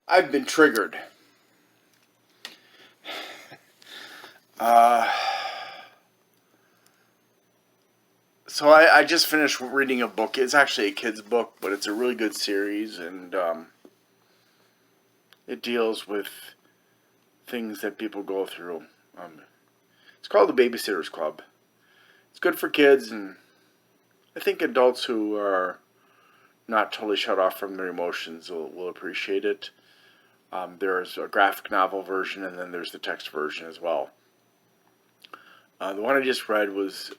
I've been triggered. Uh, so I just finished reading a book. It's actually a kid's book, but it's a really good series, and it deals with things that people go through. It's called The Babysitter's Club. It's good for kids, and I think adults who are not totally shut off from their emotions will appreciate it. There's a graphic novel version, and then there's the text version as well. The one I just read was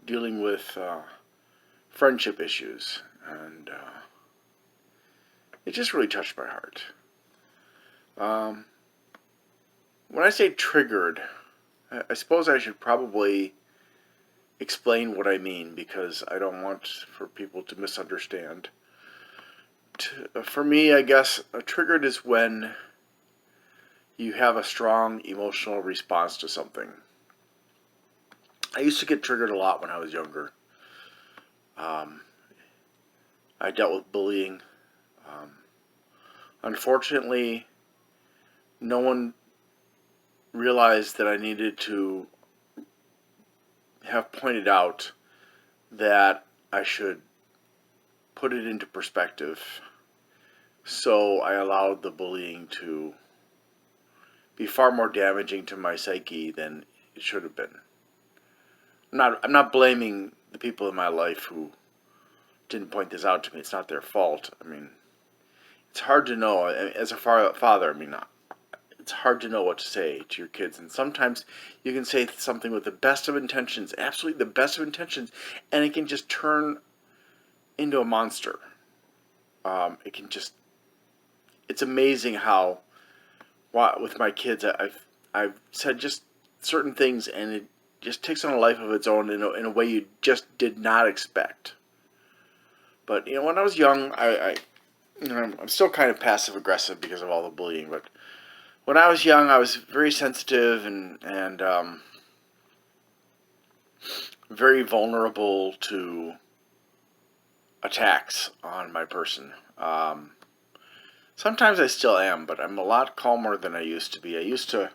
dealing with friendship issues, and it just really touched my heart. Um, when I say triggered, I suppose I should probably explain what I mean, because I don't want for people to misunderstand. For me, I guess a triggered is when you have a strong emotional response to something. I used to get triggered a lot when I was younger. Um, I dealt with bullying. Um, Unfortunately, no one realized that I needed to have pointed out that I should put it into perspective. So I allowed the bullying to be far more damaging to my psyche than it should have been. I'm not blaming the people in my life who didn't point this out to me. It's not their fault. I mean, it's hard to know. As a father, it's hard to know what to say to your kids. And sometimes you can say something with the best of intentions, absolutely the best of intentions, and it can just turn into a monster. It's amazing how, with my kids, I've said just certain things, and it just takes on a life of its own in a way you just did not expect. But when I was young, I'm still kind of passive aggressive because of all the bullying. But when I was young, I was very sensitive and very vulnerable to attacks on my person. Sometimes I still am, but I'm a lot calmer than I used to be. I used to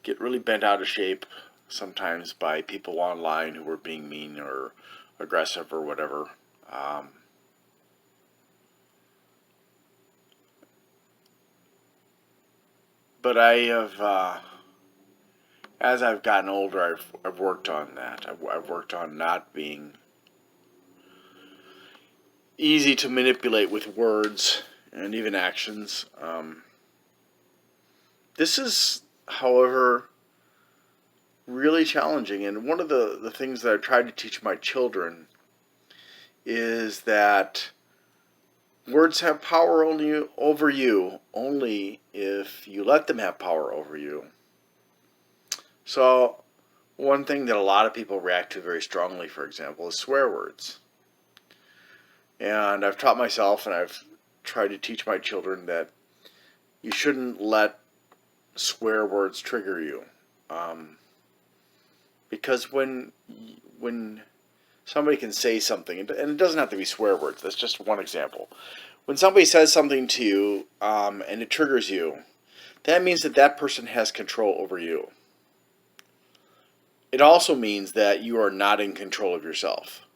get really bent out of shape sometimes by people online who were being mean or aggressive or whatever. Um, but I have, as I've gotten older, I've worked on that. I've worked on not being easy to manipulate with words and even actions. This is, however, really challenging. And one of the things that I try to teach my children is that words have power only over you only if you let them have power over you. So one thing that a lot of people react to very strongly, for example, is swear words. And I've taught myself, and I've tried to teach my children, that you shouldn't let swear words trigger you. Because when somebody can say something, and it doesn't have to be swear words, that's just one example. When somebody says something to you and it triggers you, that means that that person has control over you. It also means that you are not in control of yourself.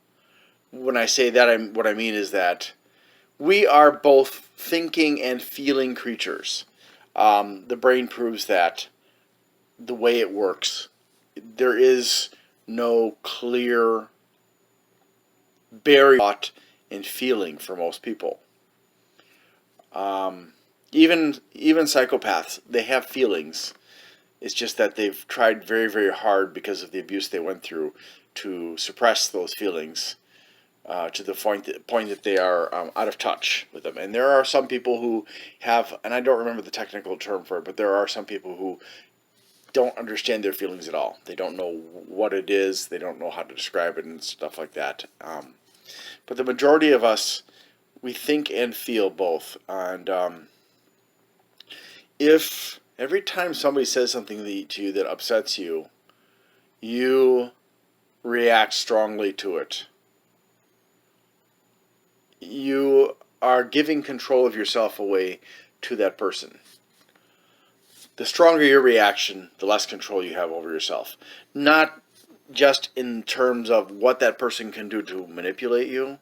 When I say that, what I mean is that we are both thinking and feeling creatures. The brain proves that the way it works. There is no clear barrier thought and feeling for most people. Even psychopaths, they have feelings. It's just that they've tried very, very hard, because of the abuse they went through, to suppress those feelings to the point that they are out of touch with them. And there are some people who have, and I don't remember the technical term for it, but there are some people who don't understand their feelings at all. They don't know what it is. They don't know how to describe it and stuff like that. But the majority of us, we think and feel both. And if every time somebody says something to you that upsets you, you react strongly to it, you are giving control of yourself away to that person. The stronger your reaction, the less control you have over yourself. Not just in terms of what that person can do to manipulate you,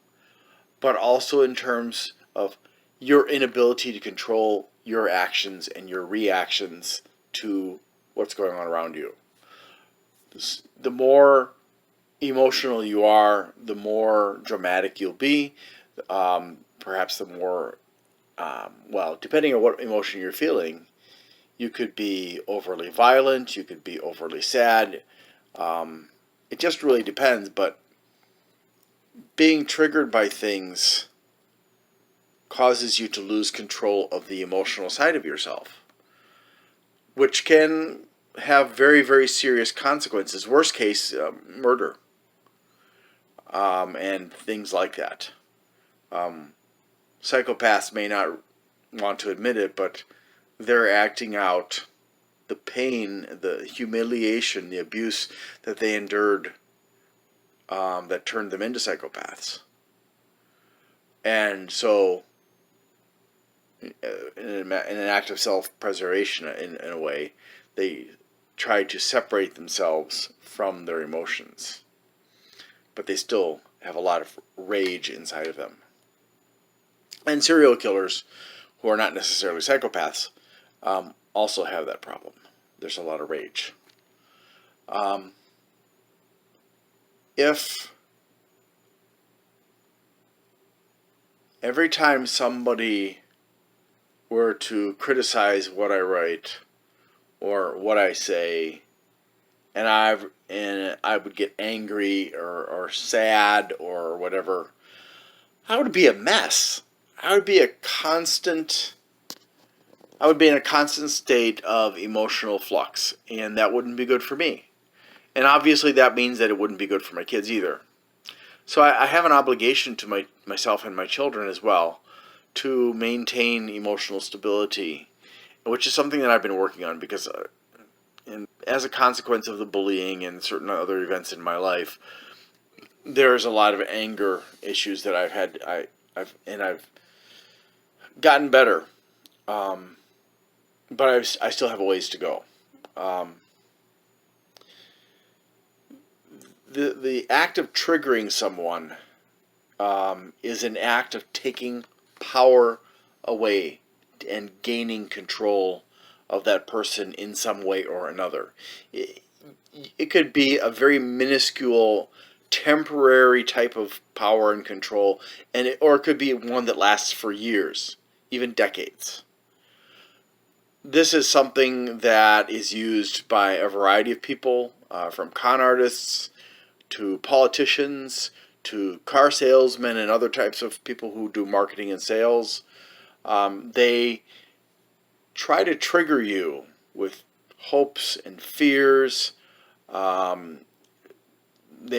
but also in terms of your inability to control your actions and your reactions to what's going on around you. The more emotional you are, the more dramatic you'll be. Perhaps the more, depending on what emotion you're feeling, you could be overly violent, you could be overly sad. It just really depends, but being triggered by things causes you to lose control of the emotional side of yourself, which can have very, very serious consequences. Worst case, murder, and things like that. Psychopaths may not want to admit it, but they're acting out the pain, the humiliation, the abuse that they endured that turned them into psychopaths. And so, in an act of self-preservation, in a way, they try to separate themselves from their emotions. But they still have a lot of rage inside of them. And serial killers, who are not necessarily psychopaths, also have that problem. There's a lot of rage. If every time somebody were to criticize what I write or what I say, and I would get angry or sad or whatever, I would be a mess. I would be in a constant state of emotional flux, and that wouldn't be good for me. And obviously that means that it wouldn't be good for my kids either. So I have an obligation to myself and my children as well to maintain emotional stability, which is something that I've been working on because as a consequence of the bullying and certain other events in my life, there's a lot of anger issues that I've had. I've gotten better, but I still have a ways to go. The act of triggering someone is an act of taking power away and gaining control of that person in some way or another. It could be a very minuscule, temporary type of power and control, or it could be one that lasts for years, even decades. This is something that is used by a variety of people, from con artists to politicians to car salesmen and other types of people who do marketing and sales. They try to trigger you with hopes and fears. They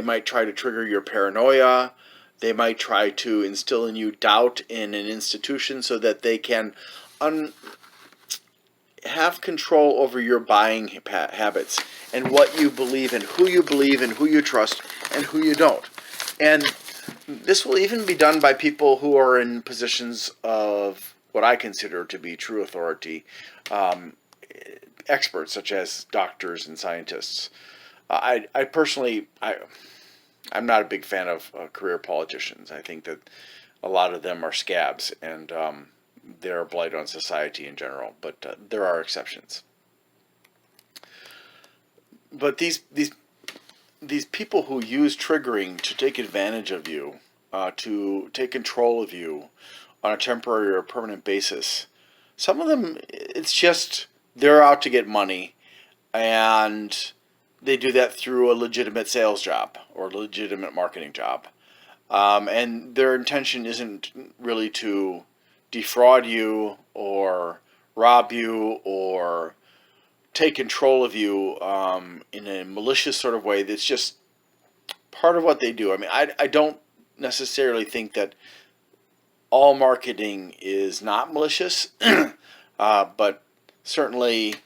might try to trigger your paranoia. They might try to instill in you doubt in an institution so that they can have control over your buying habits and what you believe and who you trust and who you don't. And this will even be done by people who are in positions of what I consider to be true authority, experts such as doctors and scientists. I'm not a big fan of career politicians. I think that a lot of them are scabs and they're a blight on society in general, but there are exceptions. But these people who use triggering to take advantage of you, to take control of you on a temporary or permanent basis, some of them, it's just they're out to get money, and they do that through a legitimate sales job or a legitimate marketing job. And their intention isn't really to defraud you or rob you or take control of you in a malicious sort of way. That's just part of what they do. I mean, I don't necessarily think that all marketing is not malicious, but certainly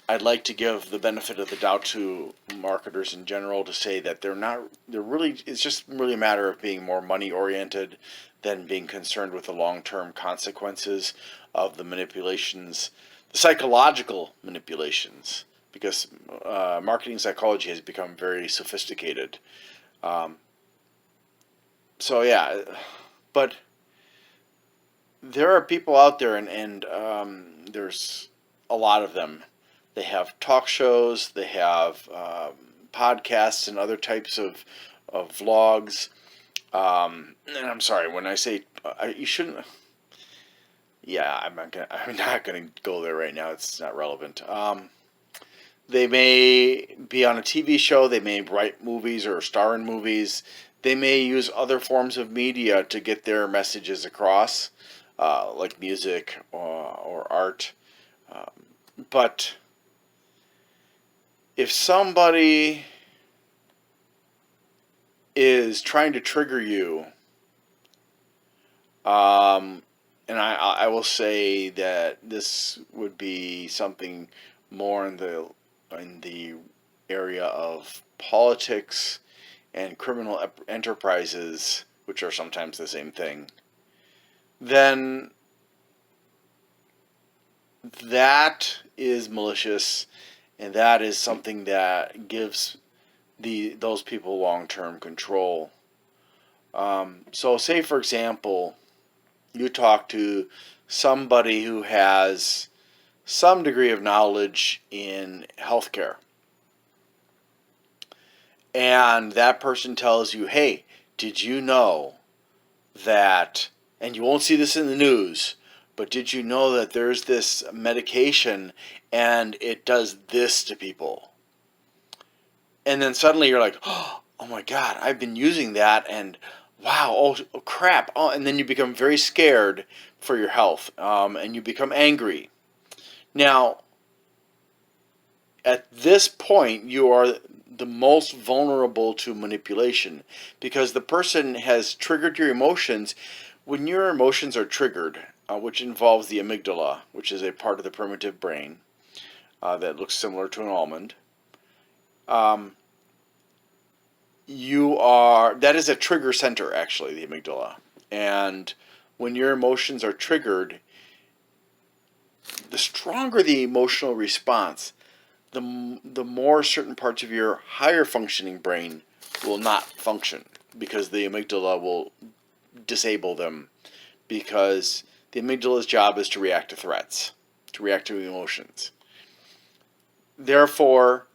I'd like to give the benefit of the doubt to marketers in general to say that it's just really a matter of being more money oriented than being concerned with the long-term consequences of the manipulations, the psychological manipulations, because marketing psychology has become very sophisticated. Um, so yeah, but there are people out there, and there's a lot of them. They have talk shows, they have podcasts and other types of vlogs. And I'm sorry when I say you shouldn't. Yeah, I'm not gonna go there right now. It's not relevant. They may be on a TV show. They may write movies or star in movies. They may use other forms of media to get their messages across, like music or art. But if somebody is trying to trigger you, and I will say that this would be something more in the area of politics and criminal enterprises, which are sometimes the same thing, then that is malicious, and that is something that gives those people long-term control. So say, for example, you talk to somebody who has some degree of knowledge in healthcare, and that person tells you, hey, did you know that, and you won't see this in the news, but did you know that there's this medication and it does this to people? And then suddenly you're like, oh my God, I've been using that, and wow, oh crap. Oh, and then you become very scared for your health, and you become angry. Now, at this point, you are the most vulnerable to manipulation because the person has triggered your emotions. When your emotions are triggered, which involves the amygdala, which is a part of the primitive brain that looks similar to an almond, that is a trigger center, actually, the amygdala. And when your emotions are triggered, the stronger the emotional response, the more certain parts of your higher functioning brain will not function because the amygdala will disable them, because the amygdala's job is to react to threats, to react to emotions. Therefore,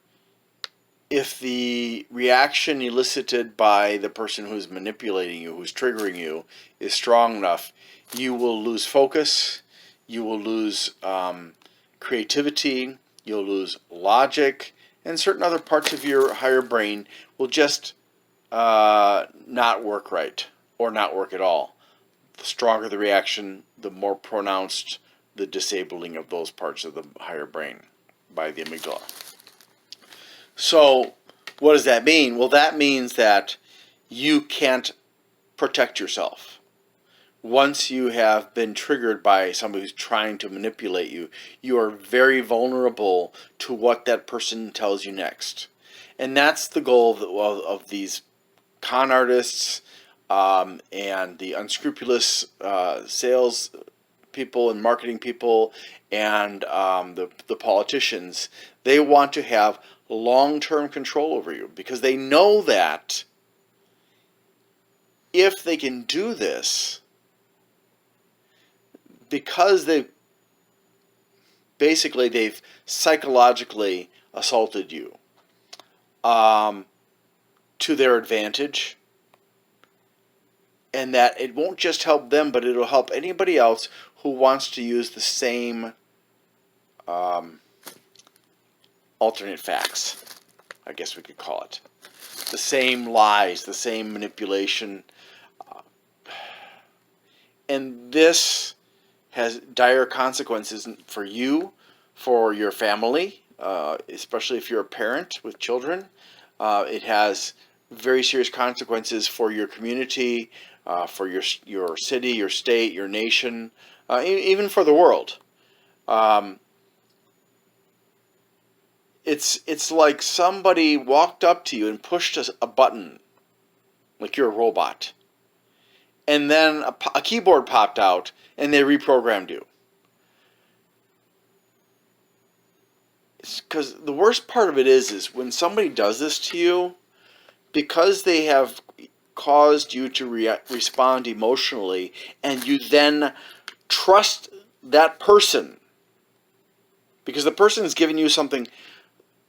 if the reaction elicited by the person who's manipulating you, who's triggering you, is strong enough, you will lose focus, you will lose creativity, you'll lose logic, and certain other parts of your higher brain will just not work right or not work at all. The stronger the reaction, the more pronounced the disabling of those parts of the higher brain by the amygdala. So, what does that mean? Well, that means that you can't protect yourself. Once you have been triggered by somebody who's trying to manipulate you, you are very vulnerable to what that person tells you next. And that's the goal of these con artists and the unscrupulous sales people and marketing people and the politicians. They want to have long-term control over you because they know that if they can do this, because they've psychologically assaulted you to their advantage, and that it won't just help them, but it'll help anybody else who wants to use the same alternate facts, I guess we could call it. The same lies, the same manipulation. And this has dire consequences for you, for your family, especially if you're a parent with children. It has very serious consequences for your community, for your city, your state, your nation, even for the world. It's like somebody walked up to you and pushed a button, like you're a robot, and then a keyboard popped out and they reprogrammed you. because the worst part of it is when somebody does this to you, because they have caused you to respond emotionally, and you then trust that person, because the person is giving you something,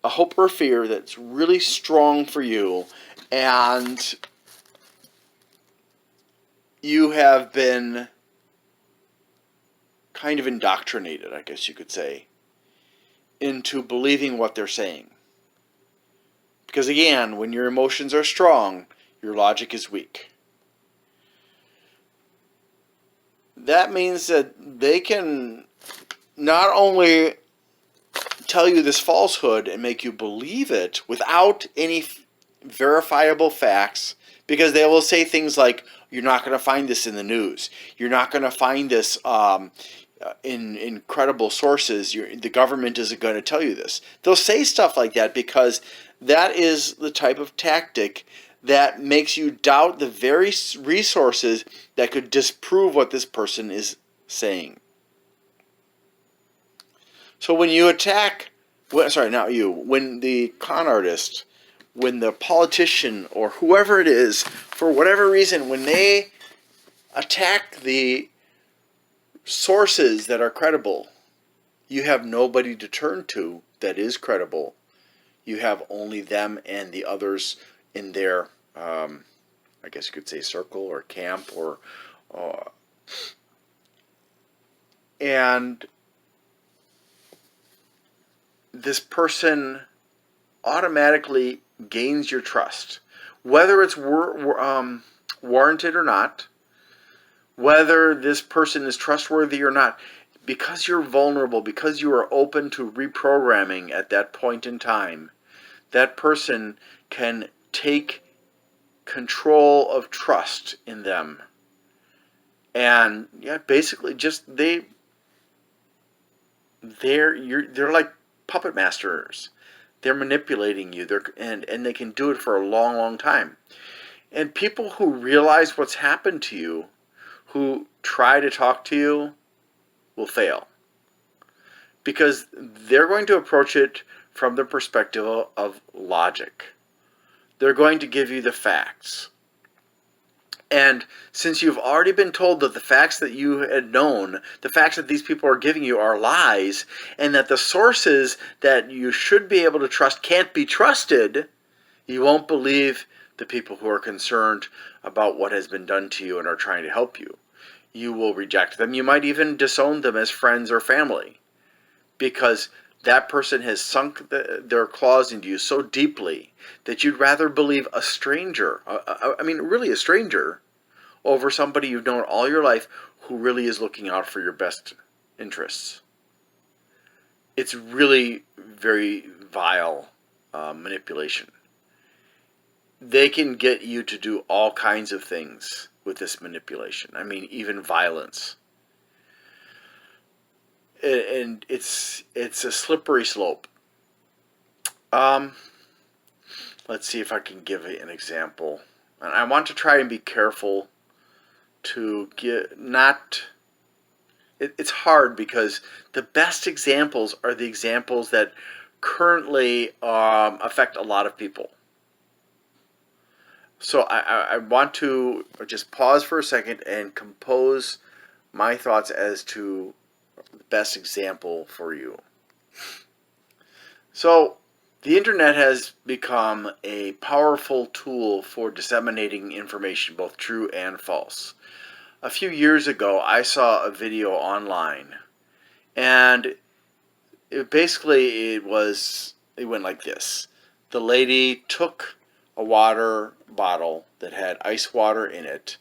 a hope or a fear that's really strong for you, and you have been kind of indoctrinated, I guess you could say, into believing what they're saying. Because again, when your emotions are strong, your logic is weak. That means that they can not only tell you this falsehood and make you believe it without any verifiable facts, because they will say things like, you're not going to find this in the news. You're not going to find this in credible sources. The government isn't going to tell you this. They'll say stuff like that because that is the type of tactic that makes you doubt the very resources that could disprove what this person is saying. So when you attack, sorry, not you, when the con artist, when the politician or whoever it is, for whatever reason, when they attack the sources that are credible, you have nobody to turn to that is credible. You have only them and the others in their, I guess you could say, circle or camp, and this person automatically gains your trust, whether it's warranted or not, whether this person is trustworthy or not. Because you're vulnerable, because you are open to reprogramming at that point in time, that person can take control of trust in them. And yeah, basically just they're like puppet masters. They're manipulating you. And they can do it for a long, long time. And people who realize what's happened to you, who try to talk to you, will fail. Because they're going to approach it from the perspective of logic. They're going to give you the facts. And since you've already been told that the facts that you had known, the facts that these people are giving you are lies, and that the sources that you should be able to trust can't be trusted, you won't believe the people who are concerned about what has been done to you and are trying to help you. You will reject them. You might even disown them as friends or family, because that person has sunk their claws into you so deeply that you'd rather believe a stranger, really a stranger, over somebody you've known all your life who really is looking out for your best interests. It's really very vile manipulation. They can get you to do all kinds of things with this manipulation. I mean, even violence. And it's a slippery slope. Let's see if I can give an example. And I want to try and be careful to it's hard because the best examples are the examples that currently affect a lot of people. So I want to just pause for a second and compose my thoughts as to the best example for you. So the internet has become a powerful tool for disseminating information, both true and false. A few years ago, I saw a video online, and it went like this. The lady took a water bottle that had ice water in it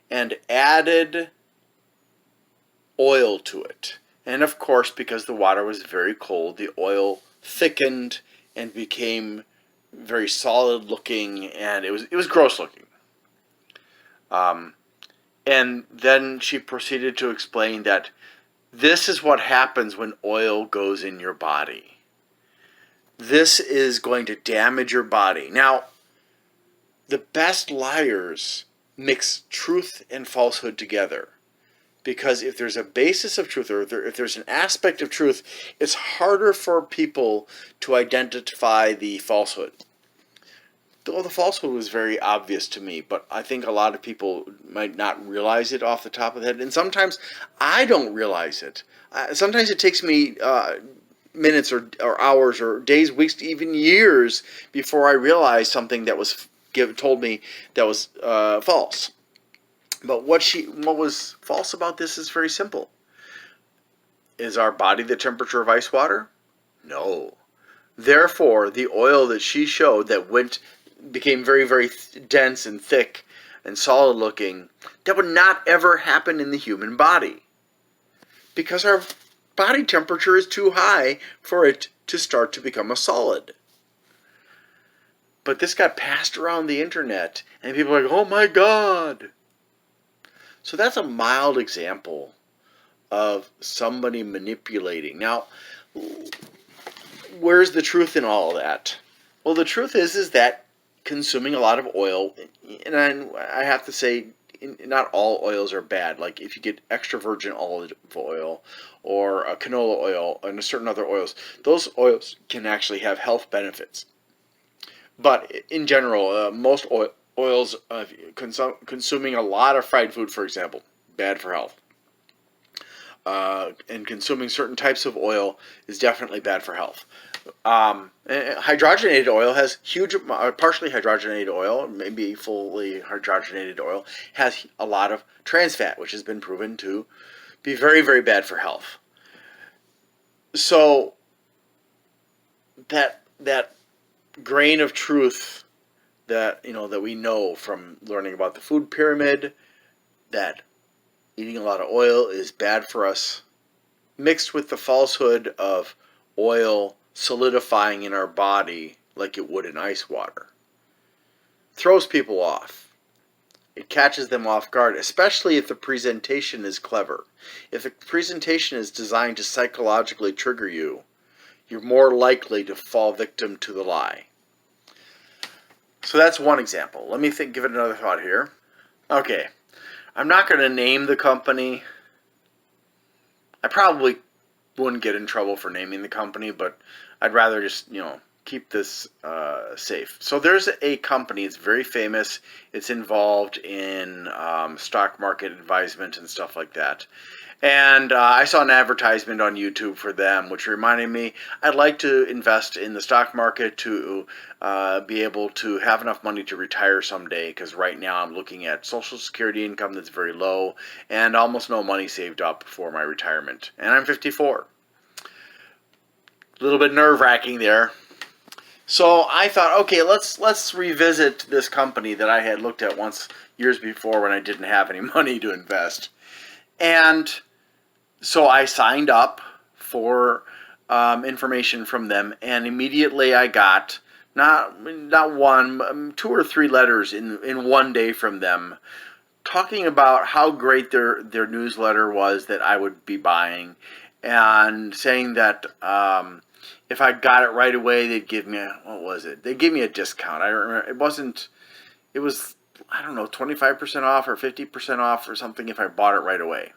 and added oil to it. And of course, because the water was very cold, the oil thickened and became very solid looking, and it was gross looking. And then she proceeded to explain that this is what happens when oil goes in your body. This is going to damage your body. Now, the best liars mix truth and falsehood together. Because if there's a basis of truth, or if there's an aspect of truth, it's harder for people to identify the falsehood. Though the falsehood was very obvious to me, but I think a lot of people might not realize it off the top of the head. And sometimes I don't realize it. Sometimes it takes me minutes or hours or days, weeks, even years before I realize something that was told me that was false. But what was false about this is very simple. Is our body the temperature of ice water? No. Therefore, the oil that she showed that became very, very dense and thick and solid looking, that would not ever happen in the human body. Because our body temperature is too high for it to start to become a solid. But this got passed around the internet, and people are like, oh my God. So that's a mild example of somebody manipulating. Now, where's the truth in all of that? Well, the truth is that consuming a lot of oil, and I have to say, not all oils are bad. Like if you get extra virgin olive oil or canola oil and certain other oils, those oils can actually have health benefits. But in general, most oils, consuming a lot of fried food, for example, bad for health. And consuming certain types of oil is definitely bad for health. Hydrogenated oil has partially hydrogenated oil, maybe fully hydrogenated oil, has a lot of trans fat, which has been proven to be very, very bad for health. So that grain of truth that we know from learning about the food pyramid, that eating a lot of oil is bad for us, mixed with the falsehood of oil solidifying in our body like it would in ice water, throws people off. It catches them off guard, especially if the presentation is clever. If the presentation is designed to psychologically trigger you, you're more likely to fall victim to the lie. So that's one example. Let me give it another thought here. Okay, I'm not going to name the company. I probably wouldn't get in trouble for naming the company, but I'd rather just, keep this safe. So there's a company, it's very famous. It's involved in stock market advisement and stuff like that. And I saw an advertisement on YouTube for them, which reminded me I'd like to invest in the stock market to be able to have enough money to retire someday, because right now I'm looking at Social Security income that's very low and almost no money saved up for my retirement. And I'm 54. A little bit nerve-wracking there. So I thought, okay, let's revisit this company that I had looked at once years before when I didn't have any money to invest. And so I signed up for information from them, and immediately I got not one, 2 or 3 letters in one day from them, talking about how great their newsletter was that I would be buying, and saying that if I got it right away, they'd give me They gave me a discount. I remember it was I don't know, 25% off or 50% off or something if I bought it right away.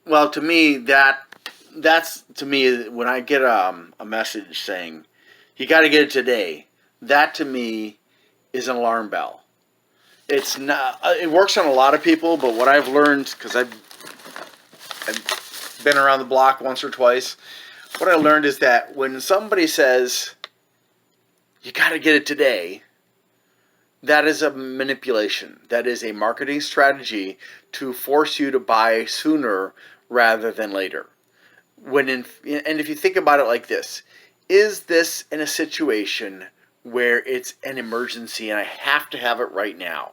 Well, to me, that's when I get a message saying you got to get it today, that to me is an alarm bell. It's not. It works on a lot of people, but what I've learned, because I've been around the block once or twice, what I learned is that when somebody says you got to get it today, that is a manipulation. That is a marketing strategy to force you to buy sooner rather than later. And if you think about it like this, is this in a situation where it's an emergency and I have to have it right now?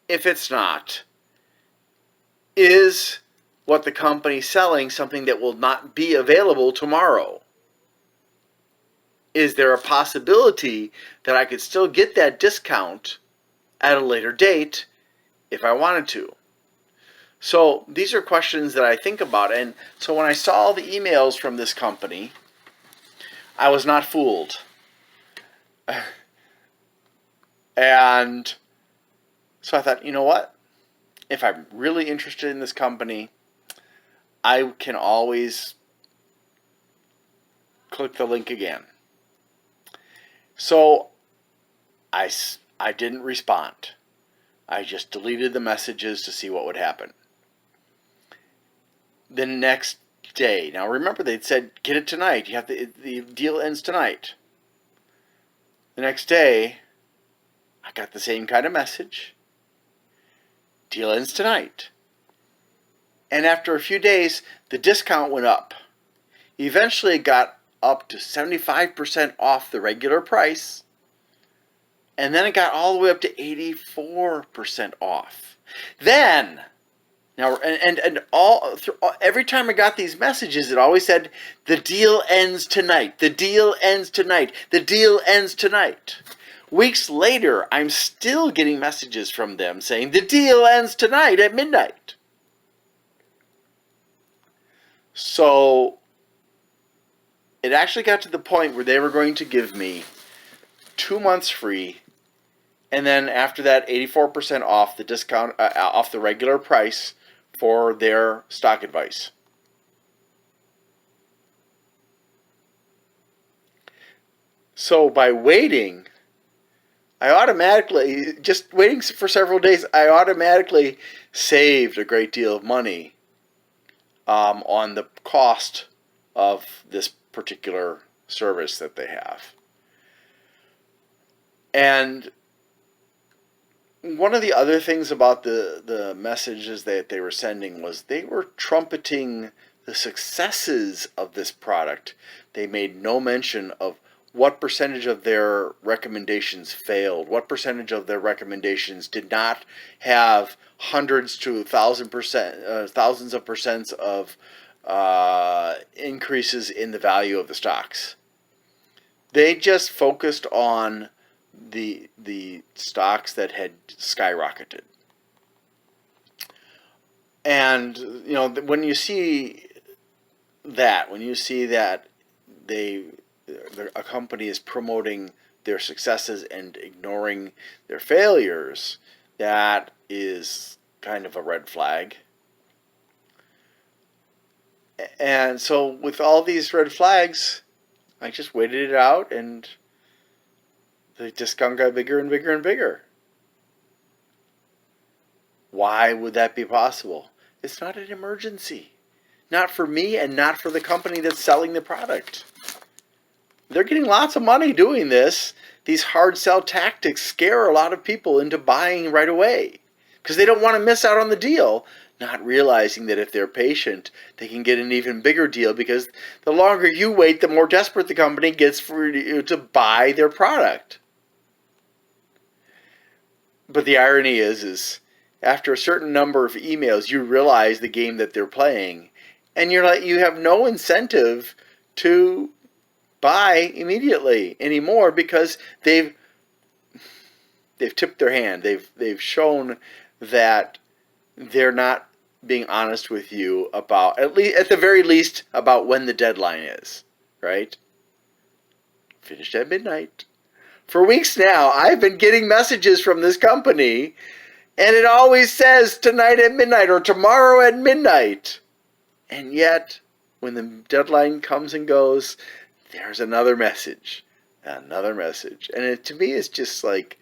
If it's not, is what the company's selling something that will not be available tomorrow? Is there a possibility that I could still get that discount at a later date if I wanted to? So these are questions that I think about. And so when I saw the emails from this company, I was not fooled. And So I thought, you know what? If I'm really interested in this company, I can always click the link again. So I didn't respond. I just deleted the messages to see what would happen. The next day, now remember they'd said get it tonight. You have the deal ends tonight. The next day, I got the same kind of message. Deal ends tonight. And after a few days, the discount went up. Eventually, it got up to 75% off the regular price. And then it got all the way up to 84% off. Then, now, and all every time I got these messages, it always said, the deal ends tonight. The deal ends tonight. The deal ends tonight. Weeks later, I'm still getting messages from them saying, the deal ends tonight at midnight. So it actually got to the point where they were going to give me 2 months free, and then after that, 84% off the discount, off the regular price for their stock advice. So by waiting, just waiting for several days, I automatically saved a great deal of money on the cost of this particular service that they have. And one of the other things about the messages that they were sending was they were trumpeting the successes of this product. They made no mention of what percentage of their recommendations failed, what percentage of their recommendations did not have hundreds to thousands of percents of increases in the value of the stocks. They just focused on the stocks that had skyrocketed. And when you see that a company is promoting their successes and ignoring their failures, that is kind of a red flag. And so with all these red flags, I just waited it out, and the discount got bigger and bigger and bigger. Why would that be possible? It's not an emergency. Not for me and not for the company that's selling the product. They're getting lots of money doing this. These hard sell tactics scare a lot of people into buying right away because they don't want to miss out on the deal, not realizing that if they're patient, they can get an even bigger deal because the longer you wait, the more desperate the company gets for you to buy their product. But the irony is after a certain number of emails, you realize the game that they're playing, and you have no incentive to buy immediately anymore because they've tipped their hand. They've shown that they're not being honest with you about, at the very least, about when the deadline is, right? Finished at midnight. For weeks now, I've been getting messages from this company, and it always says tonight at midnight or tomorrow at midnight. And yet, when the deadline comes and goes, there's another message. And to me, it's just like,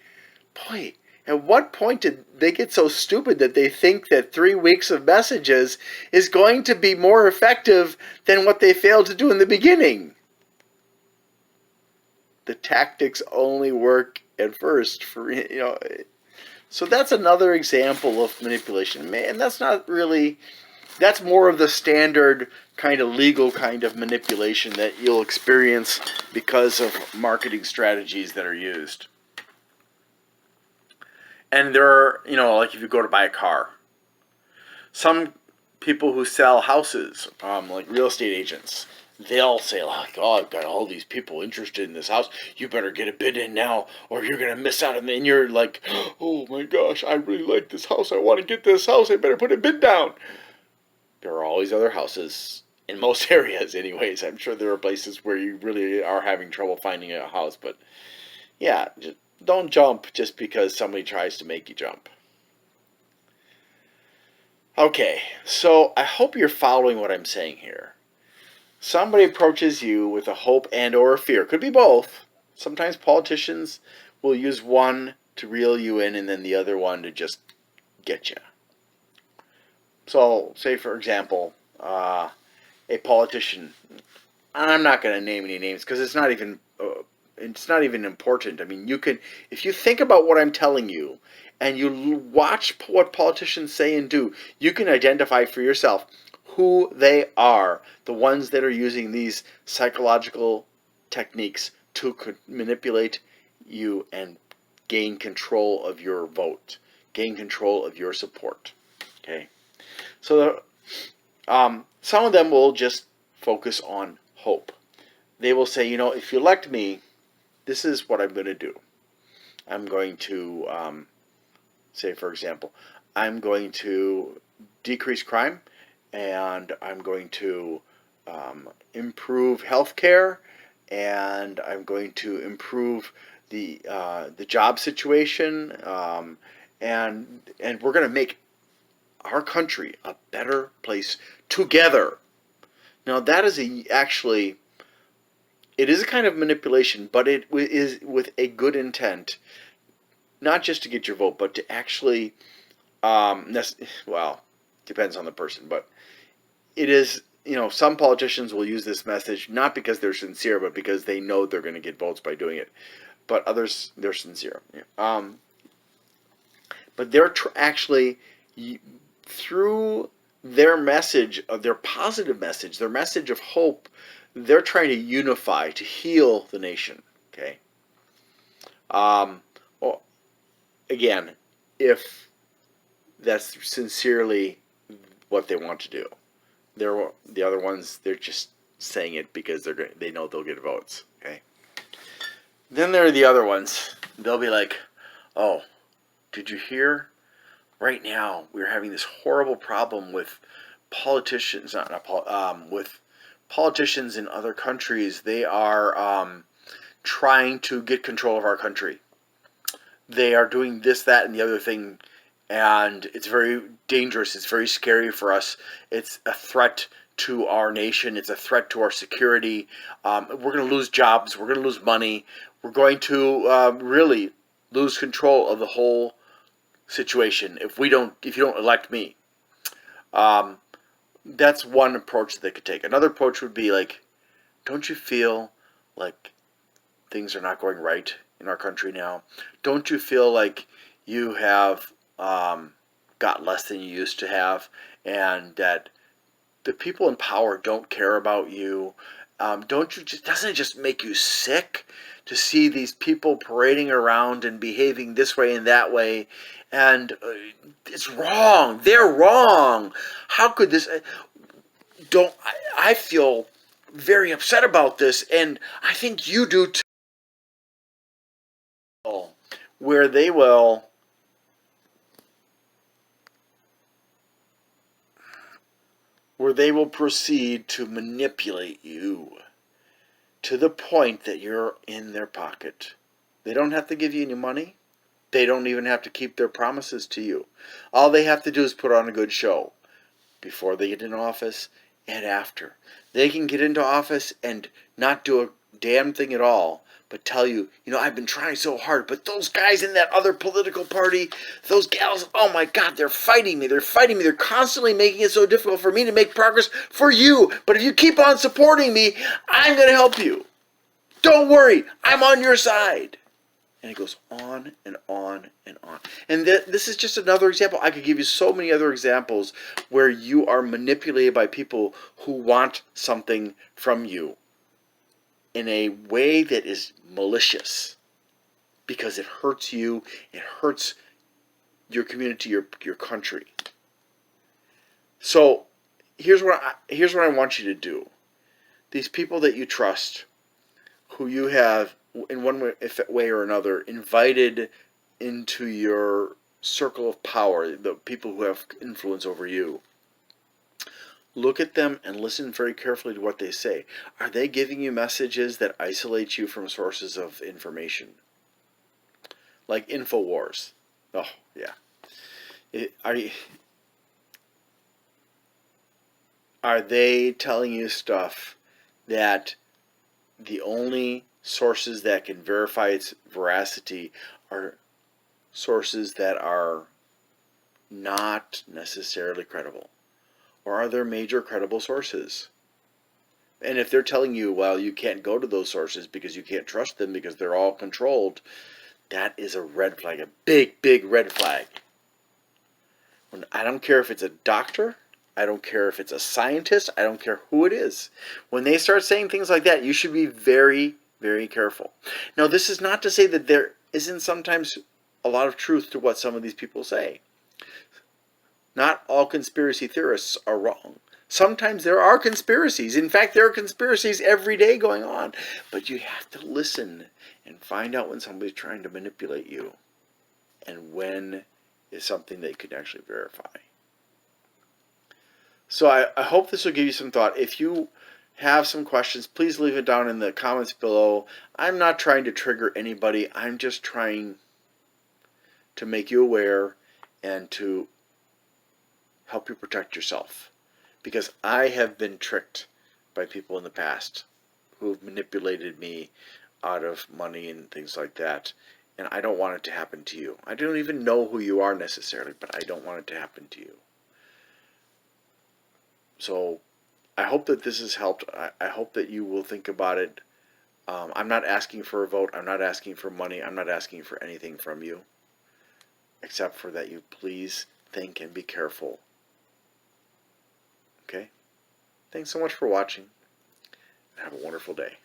boy, at what point did they get so stupid that they think that 3 weeks of messages is going to be more effective than what they failed to do in the beginning? The tactics only work at first So that's another example of manipulation. Man, that's more of the standard kind of legal kind of manipulation that you'll experience because of marketing strategies that are used. And there are, like if you go to buy a car, some people who sell houses, like real estate agents, they'll say, like, oh, I've got all these people interested in this house. You better get a bid in now or you're going to miss out on it. And you're like, oh my gosh, I really like this house. I want to get this house. I better put a bid down. There are always other houses in most areas anyways. I'm sure there are places where you really are having trouble finding a house. But yeah, don't jump just because somebody tries to make you jump. Okay, so I hope you're following what I'm saying here. Somebody approaches you with a hope and or a fear. Could be both. Sometimes politicians will use one to reel you in and then the other one to just get you. So, say for example, a politician. I'm not going to name any names because it's not even important. I mean, you can if you think about what I'm telling you and you watch what politicians say and do, you can identify for yourself who they are, the ones that are using these psychological techniques to manipulate you and gain control of your vote, gain control of your support. Okay, so some of them will just focus on hope. They will say, if you elect me, this is what I'm going to do. I'm going to, say, for example, I'm going to decrease crime, and I'm going to improve healthcare, and I'm going to improve the job situation, and we're going to make our country a better place together. Now that is actually it is a kind of manipulation, but it is with a good intent, not just to get your vote, but to actually, well, depends on the person, but it is, some politicians will use this message not because they're sincere, but because they know they're going to get votes by doing it. But others, they're sincere. But they're actually, through their message, of their positive message, their message of hope, they're trying to unify, to heal the nation. Okay. Well, again, if that's sincerely what they want to do, the other ones, they're just saying it because they know they'll get votes. Okay. Then there are the other ones. They'll be like, "Oh, did you hear? Right now we're having this horrible problem with politicians, with politicians in other countries. They are trying to get control of our country. They are doing this, that, and the other thing, and it's very dangerous. It's very scary for us. It's a threat to our nation. It's a threat to our security. We're going to lose jobs. We're going to lose money. We're going to really lose control of the whole situation if you don't elect me." That's one approach that they could take. Another approach would be like, "Don't you feel like things are not going right in our country now? Don't you feel like you have got less than you used to have, and that the people in power don't care about you? Doesn't it just make you sick to see these people parading around and behaving this way and that way? And it's wrong. They're wrong. How could this? Don't I feel very upset about this, and I think you do too." Where they will proceed to manipulate you to the point that you're in their pocket. They don't have to give you any money. They don't even have to keep their promises to you. All they have to do is put on a good show before they get in office and after. They can get into office and not do a damn thing at all, but tell you, "I've been trying so hard, but those guys in that other political party, those gals, oh my God, they're fighting me. They're fighting me. They're constantly making it so difficult for me to make progress for you. But if you keep on supporting me, I'm going to help you. Don't worry, I'm on your side." And it goes on and on and on. And this is just another example. I could give you so many other examples where you are manipulated by people who want something from you in a way that is malicious because it hurts you, it hurts your community, your country. So here's what I want you to do. These people that you trust, who you have in one way or another invited into your circle of power, the people who have influence over you, look at them and listen very carefully to what they say. Are they giving you messages that isolate you from sources of information? Like InfoWars. Oh, yeah. Are they telling you stuff that the only sources that can verify its veracity are sources that are not necessarily credible? Or are there major credible sources? And if they're telling you, well, you can't go to those sources because you can't trust them because they're all controlled, that is a red flag, a big, big red flag. I don't care if it's a doctor, I don't care if it's a scientist, I don't care who it is. When they start saying things like that, you should be very, very careful. Now, this is not to say that there isn't sometimes a lot of truth to what some of these people say. Not all conspiracy theorists are wrong. Sometimes there are conspiracies. In fact, there are conspiracies every day going on. But you have to listen and find out when somebody's trying to manipulate you and when is something that you can actually verify. So I hope this will give you some thought. If you have some questions, please leave it down in the comments below. I'm not trying to trigger anybody. I'm just trying to make you aware and to help you protect yourself. Because I have been tricked by people in the past who have manipulated me out of money and things like that. And I don't want it to happen to you. I don't even know who you are necessarily, but I don't want it to happen to you. So I hope that this has helped. I hope that you will think about it. I'm not asking for a vote. I'm not asking for money. I'm not asking for anything from you. Except for that you please think and be careful. Okay? Thanks so much for watching. Have a wonderful day.